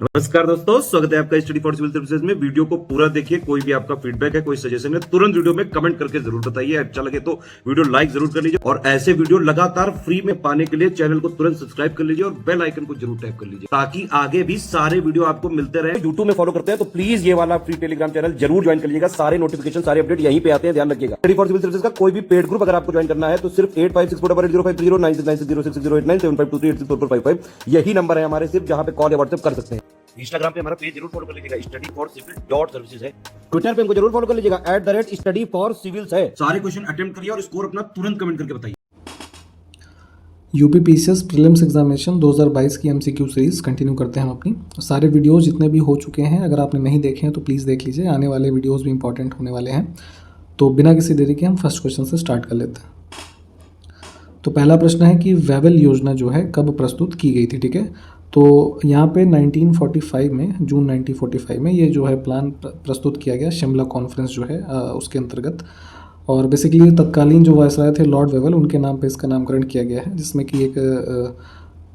नमस्कार दोस्तों, स्वागत है आपका स्टडी फॉर सिविल सर्विसेज में। वीडियो को पूरा देखिए। कोई भी आपका फीडबैक है, कोई सजेशन है, तुरंत वीडियो में कमेंट करके जरूर बताइए। अच्छा लगे तो वीडियो लाइक जरूर कर लीजिए और ऐसे वीडियो लगातार फ्री में पाने के लिए चैनल को तुरंत सब्सक्राइब कर लीजिए और बेल आइकन को जरूर टैप कर लीजिए ताकि आगे भी सारे वीडियो आपको मिलते रहे। यूट्यूब में फॉलो करते हैं तो प्लीज ये वाला फ्री टेलीग्राम चैनल जरूर ज्वाइन कर लीजिएगा। सारे नोटिफिकेशन, सारे अपडेट यहीं पे आते हैं, ध्यान रखिएगा। स्टडी फॉर सिविल सर्विसेज का कोई भी पेड ग्रुप अगर आपको ज्वाइन करना है तो सिर्फ 856480560660897523864455 यही नंबर है हमारे, सिर्फ जहां पे कॉल या व्हाट्सएप कर सकते हैं। इंस्टाग्राम पे हमारा पेज जरूर फॉलो कर लीजिएगा, study for civil dot services है। ट्विटर पे हमको जरूर फॉलो कर लीजिएगा, @study for civils है। सारे क्वेश्चन अटेम्प्ट करिए और स्कोर अपना तुरंत कमेंट करके बताइए। यूपीपीसीएस प्रीलिम्स एग्जामिनेशन 2022 की एमसीक्यू सीरीज़ कंटिन्यू करते हैं हम अपनी। सारे वीडियोस जितने भी हो चुके हैं, अगर आपने नहीं देखे हैं तो प्लीज़ देख लीजिए, आने वाले वीडियोस भी इंपॉर्टेंट होने वाले हैं। तो बिना किसी देरी के हम फर्स्ट क्वेश्चन से स्टार्ट कर लेते हैं। तो पहला प्रश्न है कि वेवेल योजना जो है कब प्रस्तुत की गई थी, ठीक है। तो यहाँ पे 1945 में, जून 1945 में ये जो है प्लान प्रस्तुत किया गया शिमला कॉन्फ्रेंस जो है उसके अंतर्गत। और बेसिकली तत्कालीन जो वायसराय थे लॉर्ड वेवेल, उनके नाम पे इसका नामकरण किया गया है, जिसमें कि एक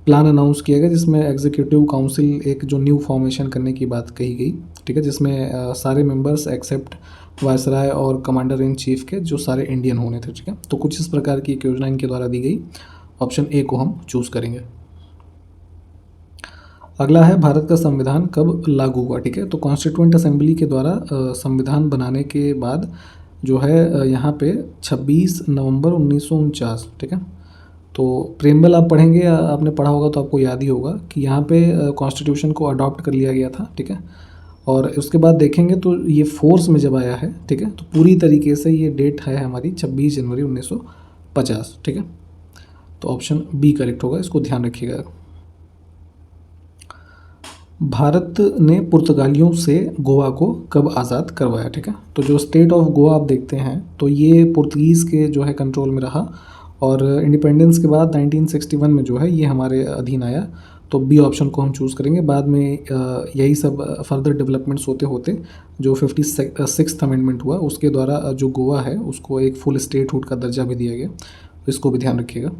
प्लान अनाउंस किया गया जिसमें एग्जीक्यूटिव काउंसिल एक जो न्यू फॉर्मेशन करने की बात कही गई, ठीक है, जिसमें सारे मेंबर्स एक्सेप्ट वायसराय और कमांडर इन चीफ के जो सारे इंडियन होने थे, ठीक है। तो कुछ इस प्रकार की एक योजना इनके द्वारा दी गई। ऑप्शन ए को हम चूज़ करेंगे। अगला है भारत का संविधान कब लागू हुआ, ठीक है। तो कॉन्स्टिट्यूएंट असेंबली के द्वारा संविधान बनाने के बाद जो है यहाँ पे 26 नवंबर 1949, ठीक है। तो प्रेमबल आप पढ़ेंगे या आपने पढ़ा होगा तो आपको याद ही होगा कि यहाँ पे कॉन्स्टिट्यूशन को अडॉप्ट कर लिया गया था, ठीक है। और उसके बाद देखेंगे तो ये फोर्स में जब आया है, ठीक है, तो पूरी तरीके से ये डेट है हमारी 26 जनवरी 1950, ठीक है। तो ऑप्शन बी करेक्ट होगा, इसको ध्यान रखिएगा। भारत ने पुर्तगालियों से गोवा को कब आज़ाद करवाया, ठीक है। तो जो स्टेट ऑफ गोवा आप देखते हैं तो ये पुर्तगीज़ के जो है कंट्रोल में रहा और इंडिपेंडेंस के बाद 1961 में जो है ये हमारे अधीन आया। तो बी ऑप्शन को हम चूज़ करेंगे। बाद में यही सब फर्दर डेवलपमेंट्स होते होते जो 56th अमेंडमेंट हुआ उसके द्वारा जो गोवा है उसको एक फुल स्टेटहुड का दर्जा भी दिया गया, तो इसको भी ध्यान रखिएगा।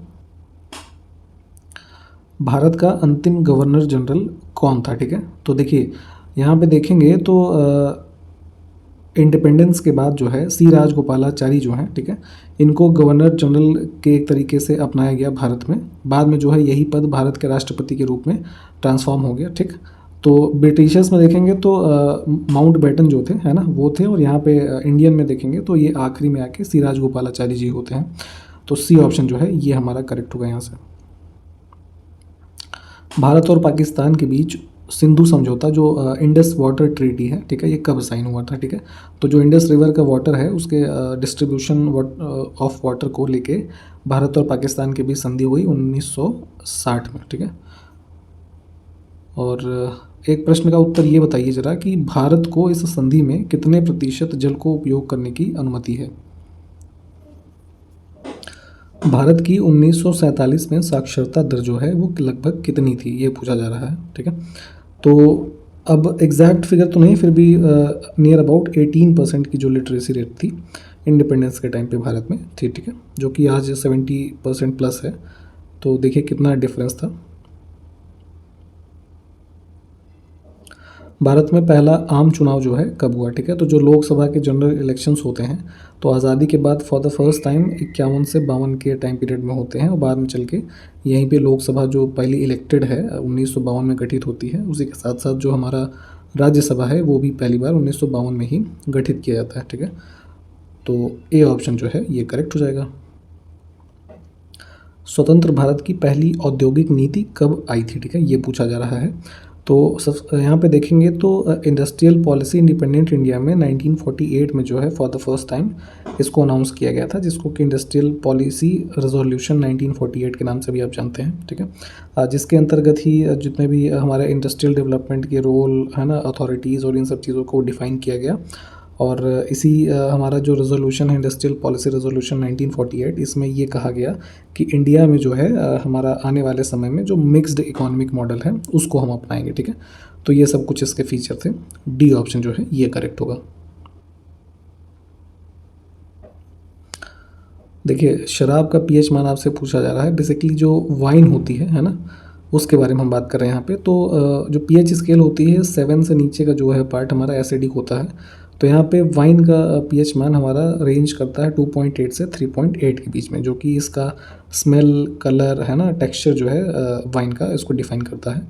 भारत का अंतिम गवर्नर जनरल कौन था, ठीक है। तो देखिए यहाँ पे देखेंगे तो इंडिपेंडेंस के बाद जो है सी राजगोपालाचारी जो हैं, ठीक है, इनको गवर्नर जनरल के एक तरीके से अपनाया गया भारत में। बाद में जो है यही पद भारत के राष्ट्रपति के रूप में ट्रांसफॉर्म हो गया, ठीक। तो ब्रिटिशर्स में देखेंगे तो माउंट बैटन जो थे, है ना, वो थे। और यहाँ पे इंडियन में देखेंगे तो ये आखिरी में आके सी राजगोपालाचारी जी होते हैं। तो सी ऑप्शन जो है ये हमारा करेक्ट होगा यहाँ से। भारत और पाकिस्तान के बीच सिंधु समझौता जो इंडस वाटर ट्रीटी है, ठीक है, ये कब साइन हुआ था, ठीक है। तो जो इंडस रिवर का वाटर है उसके डिस्ट्रीब्यूशन ऑफ वाटर को लेके भारत और पाकिस्तान के बीच संधि हुई 1960 में, ठीक है। और एक प्रश्न का उत्तर ये बताइए ज़रा कि भारत को इस संधि में कितने प्रतिशत जल को उपयोग करने की अनुमति है। भारत की 1947 में साक्षरता दर जो है वो लगभग कितनी थी, ये पूछा जा रहा है, ठीक है। तो अब एग्जैक्ट फिगर तो नहीं, फिर भी नियर अबाउट 18% की जो लिटरेसी रेट थी इंडिपेंडेंस के टाइम पे भारत में थी, ठीक है, जो कि आज 70% प्लस है। तो देखिए कितना डिफरेंस था। भारत में पहला आम चुनाव जो है कब हुआ, ठीक है। तो जो लोकसभा के जनरल इलेक्शंस होते हैं तो आज़ादी के बाद फॉर द फर्स्ट टाइम 51 से 52 के टाइम पीरियड में होते हैं और बाद में चल के यहीं पे लोकसभा जो पहली इलेक्टेड है 1952 में गठित होती है। उसी के साथ साथ जो हमारा राज्यसभा है वो भी पहली बार 1952 में ही गठित किया जाता है, ठीक है। तो ए ऑप्शन जो है ये करेक्ट हो जाएगा। स्वतंत्र भारत की पहली औद्योगिक नीति कब आई थी, ठीक है, ये पूछा जा रहा है। तो यहाँ पे देखेंगे तो इंडस्ट्रियल पॉलिसी इंडिपेंडेंट इंडिया में 1948 में जो है फॉर द फर्स्ट टाइम इसको अनाउंस किया गया था, जिसको कि इंडस्ट्रियल पॉलिसी रेजोल्यूशन 1948 के नाम से भी आप जानते हैं, ठीक है। जिसके अंतर्गत ही जितने भी हमारे इंडस्ट्रियल डेवलपमेंट के रोल है ना, अथॉरिटीज़ और इन सब चीज़ों को डिफ़ाइन किया गया। और इसी हमारा जो रेजोल्यूशन है इंडस्ट्रियल पॉलिसी रेजोल्यूशन 1948, इसमें ये कहा गया कि इंडिया में जो है हमारा आने वाले समय में जो मिक्स्ड इकोनॉमिक मॉडल है उसको हम अपनाएंगे, ठीक है। तो ये सब कुछ इसके फीचर थे। डी ऑप्शन जो है ये करेक्ट होगा। देखिए शराब का पीएच मान आपसे पूछा जा रहा है। बेसिकली जो वाइन होती है ना, उसके बारे में हम बात कर रहे हैं यहाँ पे। तो जो पीएच स्केल होती है 7 से नीचे का जो है पार्ट हमारा एसिडिक होता है। तो यहाँ पे वाइन का पीएच मान हमारा रेंज करता है 2.8 से 3.8 के बीच में, जो कि इसका स्मेल, कलर है ना, टेक्सचर जो है वाइन का, इसको डिफाइन करता है।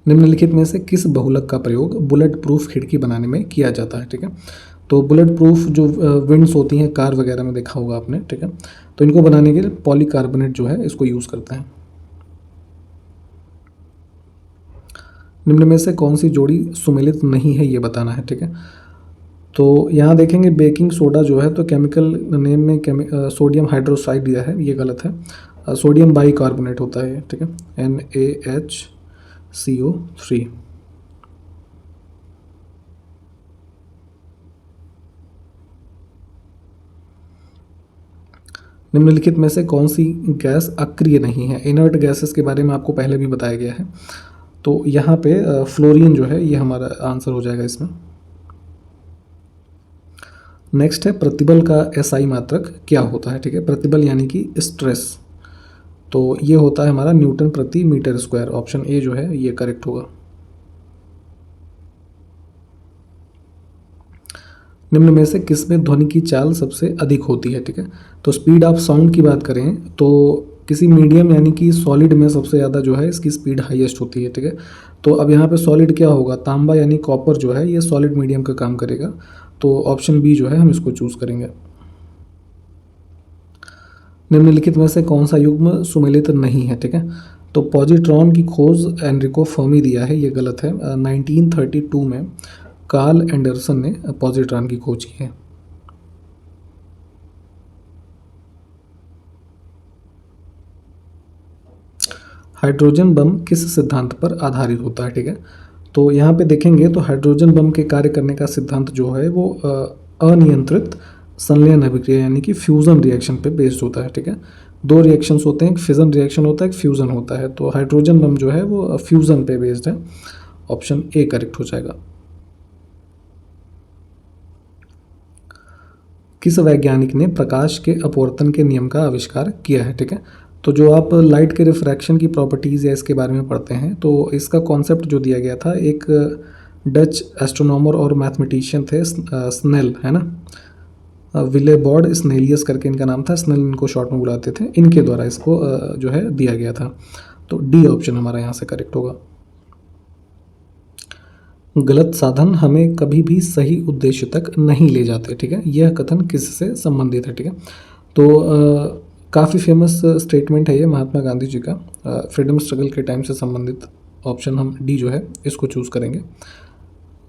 निम्नलिखित में से किस बहुलक का प्रयोग बुलेट प्रूफ खिड़की बनाने में किया जाता है? ठीक है, तो बुलेट प्रूफ जो विंड्स होती हैं कार वगैरह में देखा होगा आपने, ठीक है, तो इनको बनाने के लिए पॉलीकार्बोनेट जो है इसको यूज़ करते हैं। निम्न में से कौन सी जोड़ी सुमेलित नहीं है ये बताना है। ठीक है, तो यहाँ देखेंगे बेकिंग सोडा जो है, तो केमिकल नेम में सोडियम हाइड्रोक्साइड दिया है, ये गलत है। सोडियम बाइकार्बोनेट होता है, ठीक है, NaHCO3। निम्नलिखित में से कौन सी गैस अक्रिय नहीं है? इनर्ट गैसेस के बारे में आपको पहले भी बताया गया है। तो यहाँ पे फ्लोरीन जो है ये हमारा आंसर हो जाएगा इसमें। नेक्स्ट है प्रतिबल का एसआई मात्रक क्या होता है? ठीक है, प्रतिबल यानी कि स्ट्रेस, तो ये होता है हमारा न्यूटन प्रति मीटर स्क्वायर। ऑप्शन ए जो है ये करेक्ट होगा। निम्न में से किसमें ध्वनि की चाल सबसे अधिक होती है? ठीक है, तो स्पीड ऑफ साउंड की बात करें तो किसी मीडियम यानी कि सॉलिड में सबसे ज़्यादा जो है इसकी स्पीड हाईएस्ट होती है। ठीक है, तो अब यहाँ पे सॉलिड क्या होगा? तांबा यानी कॉपर जो है ये सॉलिड मीडियम का काम करेगा, तो ऑप्शन बी जो है हम इसको चूज़ करेंगे। निम्नलिखित में से कौन सा युग्म सुमेलित नहीं है? ठीक है, तो पॉजिट्रॉन की खोज एनरिको फर्मी दिया है, ये गलत है। 1932 में कार्ल एंडरसन ने पॉजिट्रॉन की खोज की है। हाइड्रोजन बम किस सिद्धांत पर आधारित होता है? ठीक है, तो यहाँ पे देखेंगे तो हाइड्रोजन बम के कार्य करने का सिद्धांत जो है वो अनियंत्रित संलयन अभिक्रिया यानी कि फ्यूज़न रिएक्शन पे बेस्ड होता है। ठीक है, दो रिएक्शंस होते हैं, एक फिजन रिएक्शन होता है, एक फ्यूज़न होता है। तो हाइड्रोजन बम जो है वो फ्यूज़न पे बेस्ड है। ऑप्शन ए करेक्ट हो जाएगा। किस वैज्ञानिक ने प्रकाश के अपवर्तन के नियम का आविष्कार किया है? ठीक है, तो जो आप लाइट के रिफ्रैक्शन की प्रॉपर्टीज़ या इसके बारे में पढ़ते हैं, तो इसका कॉन्सेप्ट जो दिया गया था, एक डच एस्ट्रोनॉमर और मैथमेटिशियन थे, स्नेल है ना, विलेबॉर्ड स्नेलियस करके इनका नाम था, स्नेल इनको शॉर्ट में बुलाते थे, इनके द्वारा इसको जो है दिया गया था। तो डी ऑप्शन हमारा यहाँ से करेक्ट होगा। गलत साधन हमें कभी भी सही उद्देश्य तक नहीं ले जाते। ठीक है, यह कथन किससे संबंधित है? ठीक है, तो काफ़ी फेमस स्टेटमेंट है ये महात्मा गांधी जी का, फ्रीडम स्ट्रगल के टाइम से संबंधित। ऑप्शन हम डी जो है इसको चूज़ करेंगे।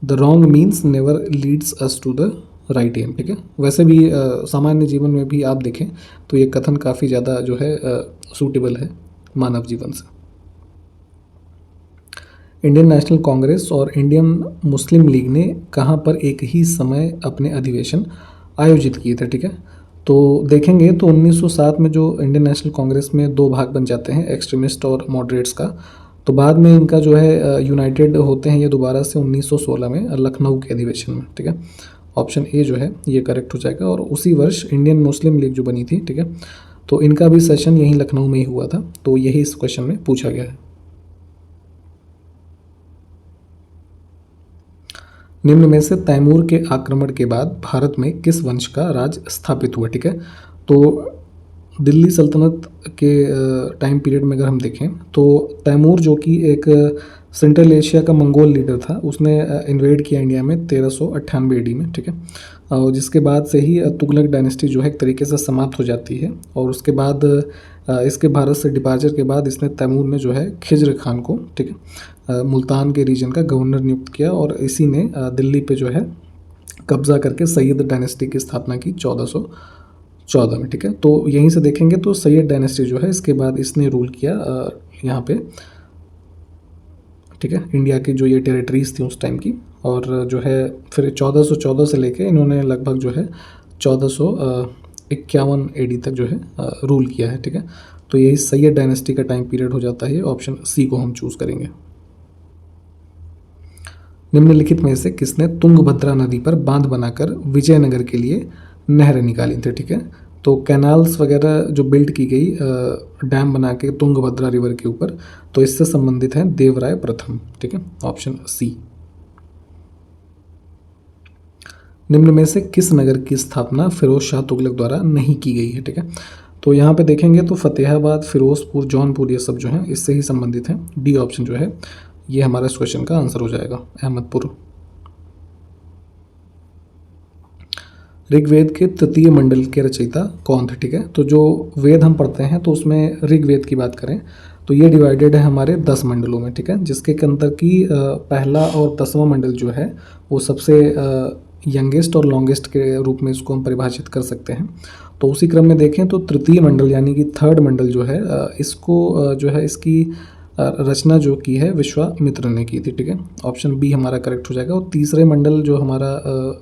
The wrong means never leads us to the right aim. ठीक है, वैसे भी सामान्य जीवन में भी आप देखें तो ये कथन काफ़ी ज़्यादा जो है सूटेबल है मानव जीवन से। इंडियन नेशनल कांग्रेस और इंडियन मुस्लिम लीग ने कहाँ पर एक ही समय अपने अधिवेशन आयोजित किए थे? ठीक है, तो देखेंगे तो 1907 में जो इंडियन नेशनल कांग्रेस में दो भाग बन जाते हैं, एक्सट्रीमिस्ट और मॉडरेट्स का, तो बाद में इनका जो है यूनाइटेड होते हैं ये दोबारा से 1916 में लखनऊ के अधिवेशन में। ठीक है, ऑप्शन ए जो है ये करेक्ट हो जाएगा। और उसी वर्ष इंडियन मुस्लिम लीग जो बनी थी, ठीक है, तो इनका भी सेशन यहीं लखनऊ में ही हुआ था, तो यही इस क्वेश्चन में पूछा गया है। निम्न में से तैमूर के आक्रमण के बाद भारत में किस वंश का राज स्थापित हुआ? ठीक है, तो दिल्ली सल्तनत के टाइम पीरियड में अगर हम देखें तो तैमूर जो कि एक सेंट्रल एशिया का मंगोल लीडर था, उसने इन्वेड किया इंडिया में 1398 AD में। ठीक है, और जिसके बाद से ही तुगलक डायनेस्टी जो है एक तरीके से समाप्त हो जाती है। और उसके बाद इसके भारत से डिपार्चर के बाद इसने तैमूर ने जो है खिज्र खान को, ठीक है, मुल्तान के रीजन का गवर्नर नियुक्त किया और इसी ने दिल्ली पे जो है कब्जा करके सैयद डायनेस्टी की स्थापना की 1414 में। ठीक है, तो यहीं से देखेंगे तो सैयद डायनेस्टी जो है इसके बाद इसने रूल किया यहाँ पे। ठीक है, इंडिया की जो ये टेरिटरीज थी उस टाइम की, और जो है फिर 1414 से लेके इन्होंने लगभग जो है 1451 AD तक जो है रूल किया है। ठीक है, तो यही सैयद डायनेस्टी का टाइम पीरियड हो जाता है। ऑप्शन सी को हम चूज़ करेंगे। निम्नलिखित में से किसने तुंगभद्रा नदी पर बांध बनाकर विजयनगर के लिए नहर निकाली थी? ठीक है, तो कैनाल्स वगैरह जो बिल्ड की गई डैम बना के तुंगभद्रा रिवर के ऊपर, तो इससे संबंधित है देवराय प्रथम। ठीक है, ऑप्शन सी। निम्न में से किस नगर की स्थापना फिरोज शाह तुगलक द्वारा नहीं की गई है? ठीक है, तो यहाँ पे देखेंगे तो फतेहाबाद, फिरोजपुर, जौनपुर ये सब जो है इससे ही संबंधित हैं। डी ऑप्शन जो है ये हमारा इस क्वेश्चन का आंसर हो जाएगा, अहमदपुर। ऋग्वेद के तृतीय मंडल के रचयिता कौन थे? ठीक है, तो जो वेद हम पढ़ते हैं तो उसमें ऋग्वेद की बात करें तो ये डिवाइडेड है हमारे 10 मंडलों में। ठीक है, जिसके अंदर की पहला और 10वां मंडल जो है वो सबसे यंगेस्ट और लॉन्गेस्ट के रूप में इसको हम परिभाषित कर सकते हैं। तो उसी क्रम में देखें तो तृतीय मंडल यानी कि थर्ड मंडल जो है इसको जो है इसकी रचना जो की है विश्वामित्र ने की थी। ठीक है, ऑप्शन बी हमारा करेक्ट हो जाएगा। और तीसरे मंडल जो हमारा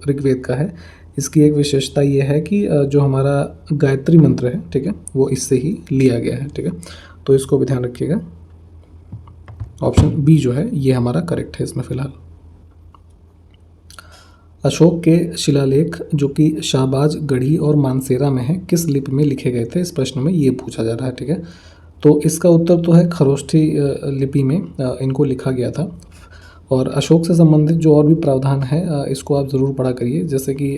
ऋग्वेद का है, इसकी एक विशेषता ये है कि जो हमारा गायत्री मंत्र है, ठीक है, वो इससे ही लिया गया है। ठीक है, तो इसको भी ध्यान रखिएगा। ऑप्शन बी जो है ये हमारा करेक्ट है इसमें फिलहाल। अशोक के शिलालेख जो कि शाहबाज गढ़ी और मानसेरा में है किस लिपि में लिखे गए थे? इस प्रश्न में ये पूछा जा रहा है। ठीक है, तो इसका उत्तर तो है खरोष्ठी लिपि में इनको लिखा गया था। और अशोक से संबंधित जो और भी प्रावधान है इसको आप ज़रूर पढ़ा करिए, जैसे कि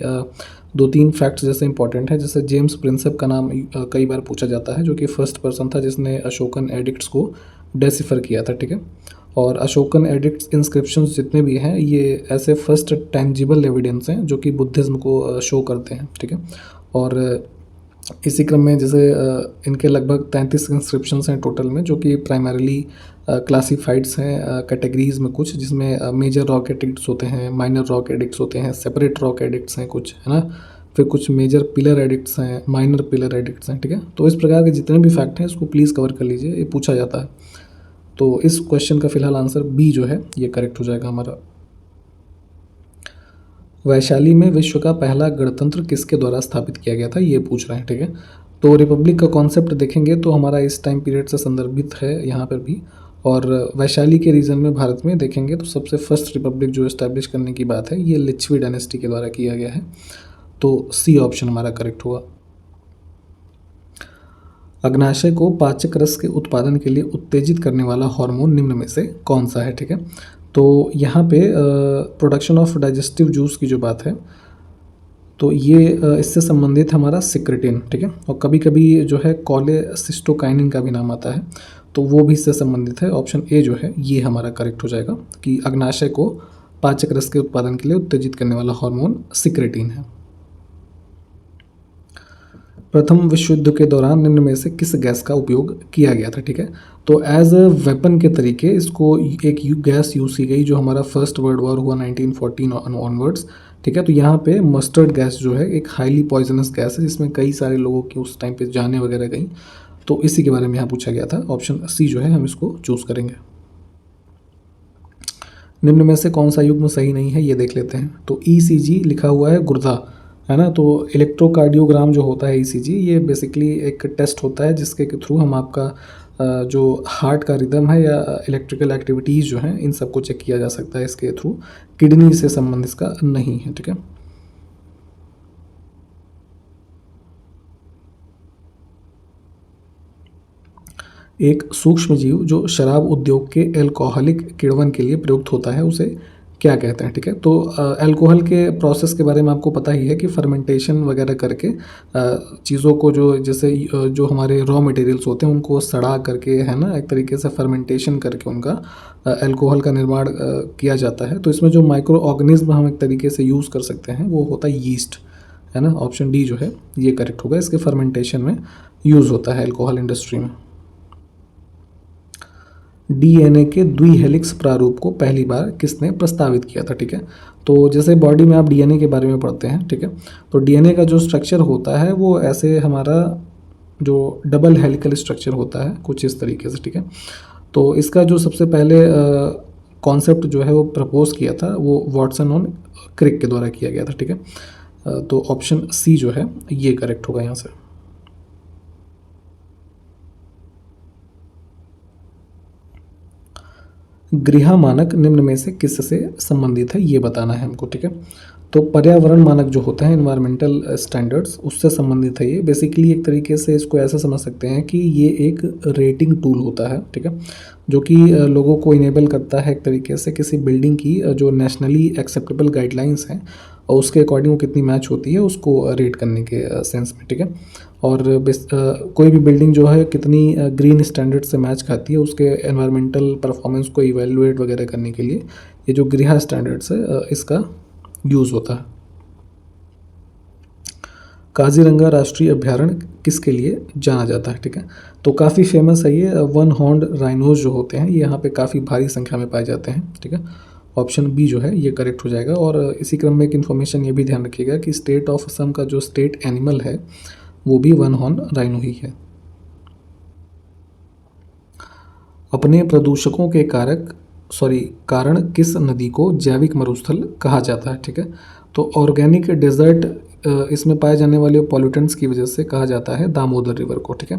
2-3 फैक्ट्स जैसे इंपॉर्टेंट है। जैसे जेम्स प्रिंसेप का नाम कई बार पूछा जाता है, जो कि फर्स्ट पर्सन था जिसने अशोकन एडिक्ट्स को डेसिफर किया था। ठीक है, और अशोकन एडिक्ट्स इंस्क्रिप्शंस जितने भी हैं ये ऐसे फर्स्ट टेंजिबल एविडेंस हैं जो कि बुद्धिज़्म को शो करते हैं। ठीक है, और इसी क्रम में जैसे इनके लगभग 33 इंस्क्रिप्शंस हैं टोटल में, जो कि प्राइमरीली क्लासीफाइड्स हैं कैटेगरीज़ में कुछ, जिसमें मेजर रॉक एडिक्ट्स होते हैं, माइनर रॉक एडिक्ट्स होते हैं, सेपरेट रॉक एडिक्ट्स हैं कुछ, है ना, फिर कुछ मेजर पिलर एडिक्ट्स हैं, माइनर पिलर एडिक्ट्स हैं। ठीक है, तो इस प्रकार के जितने भी फैक्ट हैं इसको प्लीज़ कवर कर लीजिए, ये पूछा जाता है। तो इस क्वेश्चन का फिलहाल आंसर बी जो है ये करेक्ट हो जाएगा हमारा। वैशाली में विश्व का पहला गणतंत्र किसके द्वारा स्थापित किया गया था, ये पूछ रहे हैं। ठीक है, तो रिपब्लिक का कॉन्सेप्ट देखेंगे तो हमारा इस टाइम पीरियड से संदर्भित है यहाँ पर भी। और वैशाली के रीजन में भारत में देखेंगे तो सबसे फर्स्ट रिपब्लिक जो इस्टेब्लिश करने की बात है ये लिच्छवी डायनेस्टी के द्वारा किया गया है। तो सी ऑप्शन हमारा करेक्ट हुआ। अग्नाशय को पाचक रस के उत्पादन के लिए उत्तेजित करने वाला हार्मोन निम्न में से कौन सा है? ठीक है, तो यहाँ पे प्रोडक्शन ऑफ डाइजेस्टिव जूस की जो बात है तो ये इससे संबंधित हमारा सिक्रेटिन। ठीक है, और कभी कभी जो है कोलेसिस्टोकाइनिन का भी नाम आता है, तो वो भी इससे संबंधित है। ऑप्शन ए जो है ये हमारा करेक्ट हो जाएगा कि अग्नाशय को पाचक रस के उत्पादन के लिए उत्तेजित करने वाला हार्मोन सिक्रेटिन है। प्रथम विश्व युद्ध के दौरान निम्न में से किस गैस का उपयोग किया गया था? ठीक है, तो एज अ वेपन के तरीके इसको एक गैस यूज़ की गई जो हमारा फर्स्ट वर्ल्ड वॉर हुआ 1914 ऑनवर्ड्स। ठीक है, तो यहाँ पे मस्टर्ड गैस जो है एक हाईली पॉइजनस गैस है जिसमें कई सारे लोगों की उस टाइम पे जानें वगैरह गई, तो इसी के बारे में यहाँ पूछा गया था। ऑप्शन सी जो है हम इसको चूज़ करेंगे। निम्न में से कौन सा युग्म सही नहीं है ये देख लेते हैं। तो ECG लिखा हुआ है गुर्दा, है ना, तो इलेक्ट्रोकार्डियोग्राम जो होता है ECG ये बेसिकली एक टेस्ट होता है जिसके थ्रू हम आपका जो हार्ट का रिदम है या इलेक्ट्रिकल एक्टिविटीज़ जो हैं इन सबको चेक किया जा सकता है इसके थ्रू। किडनी से संबंधित इसका नहीं है। ठीक है, एक सूक्ष्म जीव जो शराब उद्योग के अल्कोहलिक किण्वन के लिए प्रयुक्त होता है उसे क्या कहते हैं? ठीक है, तो अल्कोहल के प्रोसेस के बारे में आपको पता ही है कि फर्मेंटेशन वगैरह करके चीज़ों को जो जैसे जो हमारे रॉ मटेरियल्स होते हैं उनको सड़ा करके, है ना, एक तरीके से फर्मेंटेशन करके उनका अल्कोहल का निर्माण किया जाता है। तो इसमें जो माइक्रो ऑर्गेनिज्म हम एक तरीके से यूज़ कर सकते हैं वो होता है यीस्ट, है ना। ऑप्शन डी जो है ये करेक्ट होगा, इसके फर्मेंटेशन में यूज़ होता है अल्कोहल इंडस्ट्री में। DNA के द्विहेलिक्स प्रारूप को पहली बार किसने प्रस्तावित किया था? ठीक है, तो जैसे बॉडी में आप DNA के बारे में पढ़ते हैं, ठीक है, तो DNA का जो स्ट्रक्चर होता है वो ऐसे हमारा जो डबल हेलिकल स्ट्रक्चर होता है कुछ इस तरीके से। ठीक है, तो इसका जो सबसे पहले कॉन्सेप्ट जो है वो प्रपोज किया था वो वॉटसन और क्रिक के द्वारा किया गया था। ठीक है, तो ऑप्शन सी जो है ये करेक्ट होगा यहाँ से। गृह मानक निम्न में से किससे संबंधित है ये बताना है हमको, ठीक है। तो पर्यावरण मानक जो होते हैं, इन्वायरमेंटल स्टैंडर्ड्स, उससे संबंधित है ये। बेसिकली एक तरीके से इसको ऐसा समझ सकते हैं कि ये एक रेटिंग टूल होता है, ठीक है, जो कि लोगों को इनेबल करता है एक तरीके से किसी बिल्डिंग की जो नेशनली एक्सेप्टेबल गाइडलाइंस हैं और उसके अकॉर्डिंग वो कितनी मैच होती है उसको रेट करने के सेंस में, ठीक है। और कोई भी बिल्डिंग जो है कितनी ग्रीन स्टैंडर्ड से मैच खाती है उसके एनवायरमेंटल परफॉर्मेंस को इवेलुएट वगैरह करने के लिए ये जो गृह स्टैंडर्ड्स है इसका यूज़ होता है। काजीरंगा राष्ट्रीय अभयारण्य किसके लिए जाना जाता है, ठीक है। तो काफ़ी फेमस है ये। वन हॉर्न्ड राइनोज जो होते हैं ये यहाँ पे काफ़ी भारी संख्या में पाए जाते हैं, ठीक है। ऑप्शन बी जो है ये करेक्ट हो जाएगा। और इसी क्रम में एक इन्फॉर्मेशन ये भी ध्यान रखिएगा कि स्टेट ऑफ असम का जो स्टेट एनिमल है वो भी वन हॉर्न राइनो ही है। अपने प्रदूषकों के कारण किस नदी को जैविक मरुस्थल कहा जाता है, ठीक है। तो ऑर्गेनिक डेजर्ट इसमें पाए जाने वाले पॉल्यूटेंट्स की वजह से कहा जाता है दामोदर रिवर को, ठीक है।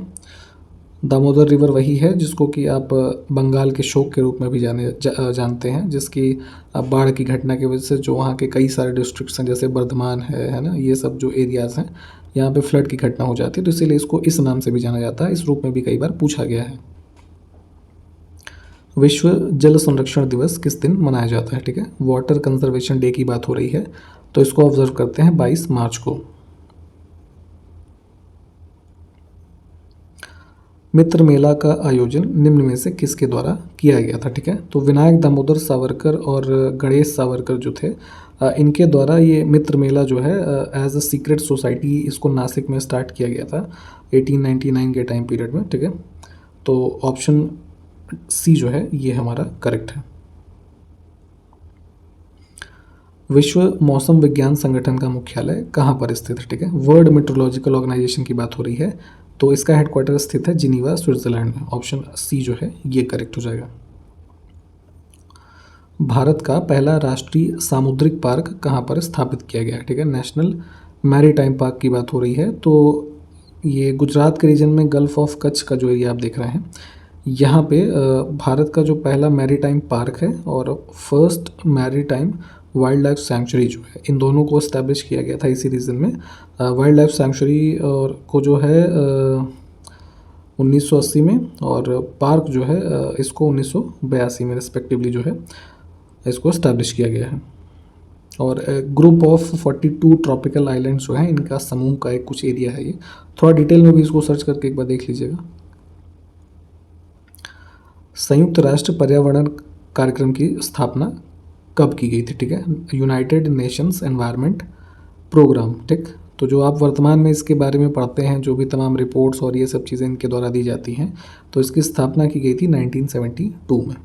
दामोदर रिवर वही है जिसको कि आप बंगाल के शोक के रूप में भी जानते हैं, जिसकी बाढ़ की घटना की वजह से जो वहाँ के कई सारे डिस्ट्रिक्ट्स हैं जैसे बर्धमान है ना, ये सब जो एरियाज़ हैं यहाँ पे फ्लड की घटना हो जाती है, तो इसीलिए इसको इस नाम से भी जाना जाता है। इस रूप में भी कई बार पूछा गया है। विश्व जल संरक्षण दिवस किस दिन मनाया जाता है, ठीक है। वाटर कंजर्वेशन डे की बात हो रही है तो इसको ऑब्जर्व करते हैं 22 मार्च को। मित्र मेला का आयोजन निम्न में से किसके द्वारा किया गया था, ठीक है। तो विनायक दामोदर सावरकर और गणेश सावरकर जो थे इनके द्वारा ये मित्र मेला जो है एज अ सीक्रेट सोसाइटी इसको नासिक में स्टार्ट किया गया था 1899 के टाइम पीरियड में, ठीक है। तो ऑप्शन सी जो है ये हमारा करेक्ट है। विश्व मौसम विज्ञान संगठन का मुख्यालय कहाँ पर स्थित है, ठीक है। वर्ल्ड मेट्रोलॉजिकल ऑर्गेनाइजेशन की बात हो रही है तो इसका हेडक्वार्टर स्थित है जिनीवा, स्विट्जरलैंड में। ऑप्शन सी जो है ये करेक्ट हो जाएगा। भारत का पहला राष्ट्रीय सामुद्रिक पार्क कहाँ पर स्थापित किया गया है, ठीक है। नेशनल मैरीटाइम पार्क की बात हो रही है तो ये गुजरात के रीजन में गल्फ ऑफ कच्छ का जो एरिया आप देख रहे हैं यहाँ पे भारत का जो पहला मैरीटाइम पार्क है और first maritime wild life sanctuary जो है इन दोनों को इस्टेब्लिश किया गया था इसी रीजन में। वाइल्ड लाइफ सैंक्चुरी और को जो है 1980 में और पार्क जो है इसको 1982 में रिस्पेक्टिवली जो है इसको इस्टेब्लिश किया गया है। और ग्रुप ऑफ 42 ट्रॉपिकल आइलैंड्स जो हैं इनका समूह का एक कुछ एरिया है ये। थोड़ा डिटेल में भी इसको सर्च करके एक बार देख लीजिएगा। संयुक्त राष्ट्र पर्यावरण कार्यक्रम की स्थापना कब की गई थी, ठीक है। यूनाइटेड नेशंस एनवायरनमेंट प्रोग्राम, ठीक। तो जो आप वर्तमान में इसके बारे में पढ़ते हैं जो भी तमाम रिपोर्ट्स और ये सब चीज़ें इनके द्वारा दी जाती हैं तो इसकी स्थापना की गई थी 1972 में।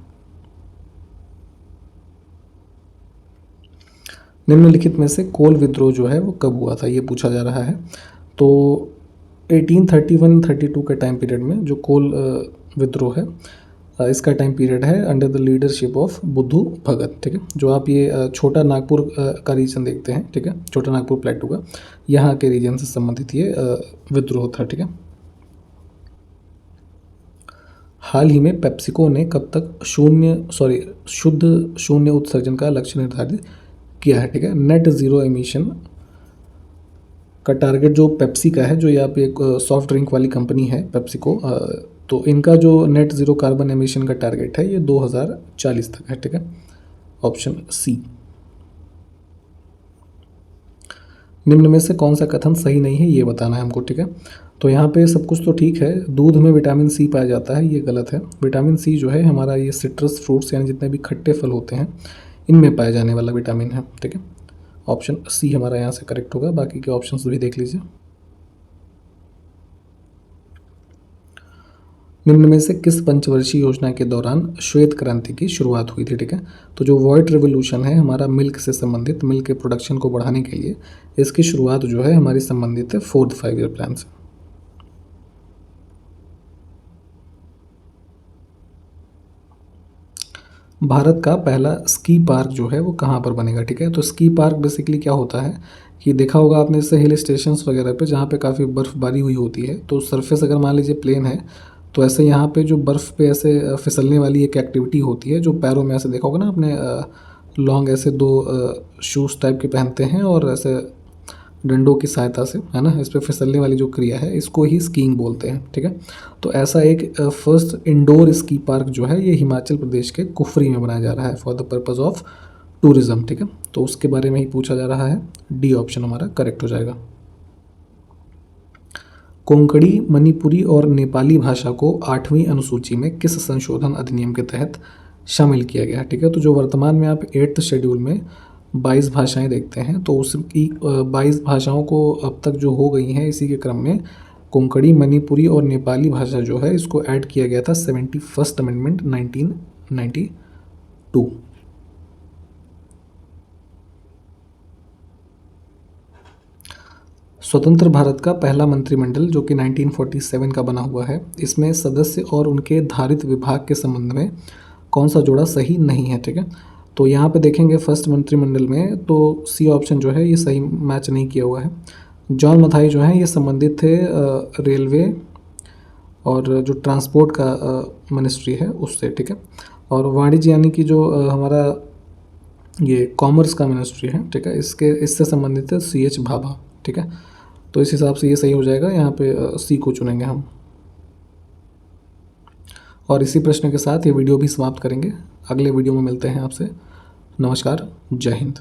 निम्नलिखित में से कोल विद्रोह जो है वो कब हुआ था ये पूछा जा रहा है। तो 1831-32 के टाइम पीरियड में जो कोल विद्रोह है इसका टाइम पीरियड है अंडर द लीडरशिप ऑफ बुद्धू भगत, ठीक है। जो आप ये छोटा नागपुर का रीजन देखते हैं, ठीक है, छोटा नागपुर प्लेटू का, यहाँ के रीजन से संबंधित ये विद्रोह था, ठीक है। हाल ही में पेप्सिको ने कब तक शुद्ध शून्य उत्सर्जन का लक्ष्य निर्धारित किया है, ठीक है। नेट ज़ीरो एमिशन का टारगेट जो पेप्सी का है, जो यहाँ पे एक सॉफ्ट ड्रिंक वाली कंपनी है पेप्सिको, तो इनका जो नेट ज़ीरो कार्बन एमिशन का टारगेट है ये 2040 तक है, ठीक है। Option C. निम्न में से कौन सा कथन सही नहीं है ये बताना है हमको, ठीक है। तो यहाँ पे सब कुछ तो ठीक है। दूध में विटामिन सी पाया जाता है ये गलत है। विटामिन सी जो है हमारा ये सिट्रस फ्रूट्स यानी जितने भी खट्टे फल होते हैं इनमें पाया जाने वाला विटामिन है, ठीक है। ऑप्शन सी हमारा यहाँ से करेक्ट होगा। बाकी के ऑप्शंस भी देख लीजिए। निम्न में से किस पंचवर्षीय योजना के दौरान श्वेत क्रांति की शुरुआत हुई थी, ठीक है। तो जो व्हाइट रेवोल्यूशन है हमारा मिल्क से संबंधित, मिल्क के प्रोडक्शन को बढ़ाने के लिए इसकी शुरुआत जो है हमारी संबंधित है 4th 5 ईयर प्लान से। भारत का पहला स्की पार्क जो है वो कहाँ पर बनेगा, ठीक है। तो स्की पार्क बेसिकली क्या होता है कि देखा होगा आपने इससे हिल स्टेशंस वगैरह पे जहाँ पे काफ़ी बर्फ़बारी हुई होती है तो सरफेस अगर मान लीजिए प्लेन है तो ऐसे यहाँ पे जो बर्फ़ पे ऐसे फिसलने वाली एक एक्टिविटी होती है, जो पैरों में ऐसे देखा होगा ना आपने, लॉन्ग ऐसे दो शूज़ टाइप के पहनते हैं और ऐसे डंडों की सहायता से, है ना, इस पे फिसलने वाली जो क्रिया है इसको ही स्कीइंग बोलते हैं, ठीक है। तो ऐसा एक फर्स्ट इंडोर स्की पार्क जो है ये हिमाचल प्रदेश के कुफरी में बनाया जा रहा है for the purpose of tourism, ठीक है। तो उसके बारे में ही पूछा जा रहा है, डी ऑप्शन हमारा करेक्ट हो जाएगा। कोंकणी, मणिपुरी और नेपाली भाषा को 8वीं अनुसूची में किस संशोधन अधिनियम के तहत शामिल किया गया है, ठीक है। तो जो वर्तमान में आप 8th शेड्यूल में 22 भाषाएं देखते हैं, तो उसकी 22 भाषाओं को अब तक जो हो गई हैं, इसी के क्रम में कोंकणी, मणिपुरी और नेपाली भाषा जो है इसको ऐड किया गया था 71st अमेंडमेंट 1992। स्वतंत्र भारत का पहला मंत्रिमंडल जो कि 1947 का बना हुआ है, इसमें सदस्य और उनके धारित विभाग के संबंध में कौन सा जोड़ा सही नहीं है, ठीक है। तो यहाँ पे देखेंगे फर्स्ट मंत्रिमंडल में तो सी ऑप्शन जो है ये सही मैच नहीं किया हुआ है। जॉन मथाई जो है ये संबंधित थे रेलवे और जो ट्रांसपोर्ट का मिनिस्ट्री है उससे, ठीक है। और वाणिज्य यानी कि जो हमारा ये कॉमर्स का मिनिस्ट्री है, ठीक है, इससे संबंधित है CH भाभा, ठीक है। तो इस हिसाब से ये सही हो जाएगा, यहाँ पे सी को चुनेंगे हम। और इसी प्रश्न के साथ ये वीडियो भी समाप्त करेंगे। अगले वीडियो में मिलते हैं आपसे। नमस्कार, जय हिंद।